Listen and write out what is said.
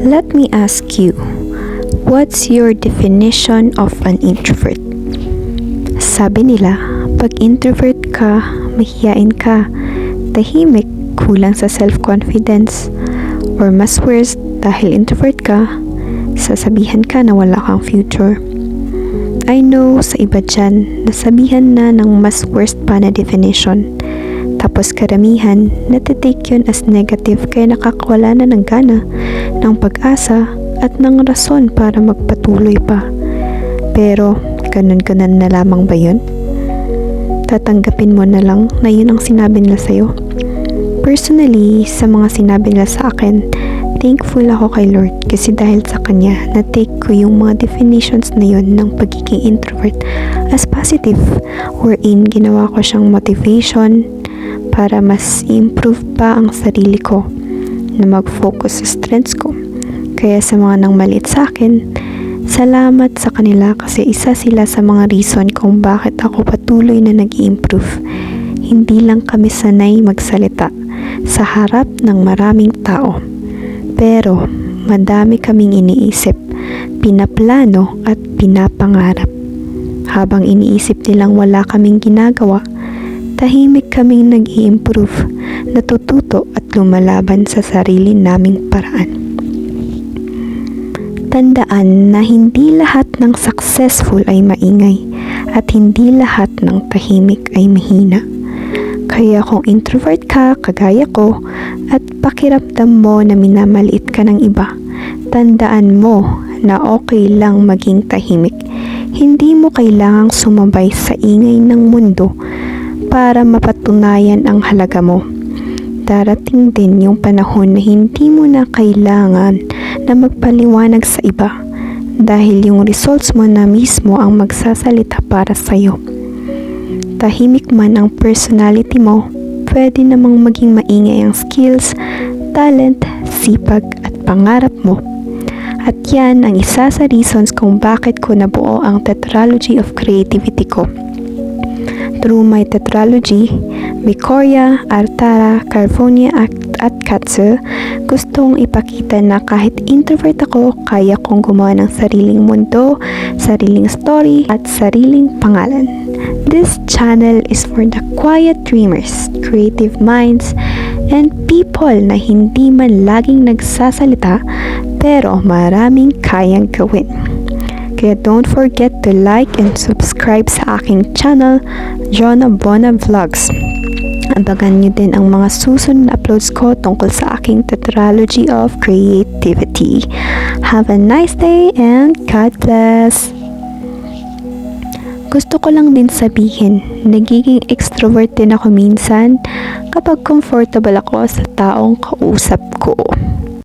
Let me ask you, what's your definition of an introvert? Sabi nila, pag introvert ka, mahiyain ka, tahimik, kulang sa self-confidence, or mas worse, dahil introvert ka, sasabihan ka na wala kang future. I know sa iba dyan, nasabihan na ng mas worst pa na definition. Tapos karamihan, natitake yun as negative kaya nakakawala na ng gana, ng pag-asa, at ng rason para magpatuloy pa. Pero, ganun-ganun na lamang ba yun? Tatanggapin mo na lang na yun ang sinabi nila sa'yo. Personally, sa mga sinabi nila sa akin, thankful ako kay Lord kasi dahil sa Kanya, na-take ko yung mga definitions na yun ng pagiging introvert as positive, wherein ginawa ko siyang motivation para mas improve pa ang sarili ko na mag-focus sa strengths ko. Kaya sa mga nang maliit sa akin, salamat sa kanila kasi isa sila sa mga reason kung bakit ako patuloy na nag-improve. Hindi lang kami sanay magsalita sa harap ng maraming tao. Pero madami kaming iniisip, pinaplano at pinapangarap. Habang iniisip nilang wala kaming ginagawa, tahimik kaming nag-i-improve, natututo at lumalaban sa sarili naming paraan. Tandaan na hindi lahat ng successful ay maingay at hindi lahat ng tahimik ay mahina. Kaya kung introvert ka, kagaya ko, at pakiramdam mo na minamaliit ka ng iba, tandaan mo na okay lang maging tahimik. Hindi mo kailangang sumabay sa ingay ng mundo para mapatunayan ang halaga mo. Darating din yung panahon na hindi mo na kailangan na magpaliwanag sa iba dahil yung results mo na mismo ang magsasalita para sa'yo. Tahimik man ang personality mo, pwede namang maging maingay ang skills, talent, sipag at pangarap mo. At yan ang isa sa reasons kung bakit ko nabuo ang tetralogy of creativity ko. Through my tetralogy, Mikoria, Artara, Carvonia at Katsu, gustong ipakita na kahit introvert ako, kaya kong gumawa ng sariling mundo, sariling story, at sariling pangalan. This channel is for the quiet dreamers, creative minds, and people na hindi man laging nagsasalita pero maraming kayang gawin. Kaya don't forget to like and subscribe sa aking channel, Jonah Bona Vlogs. Abangan nyo din ang mga susunod na uploads ko tungkol sa aking tetralogy of creativity. Have a nice day and God bless! Gusto ko lang din sabihin, nagiging extrovert din ako minsan kapag comfortable ako sa taong kausap ko.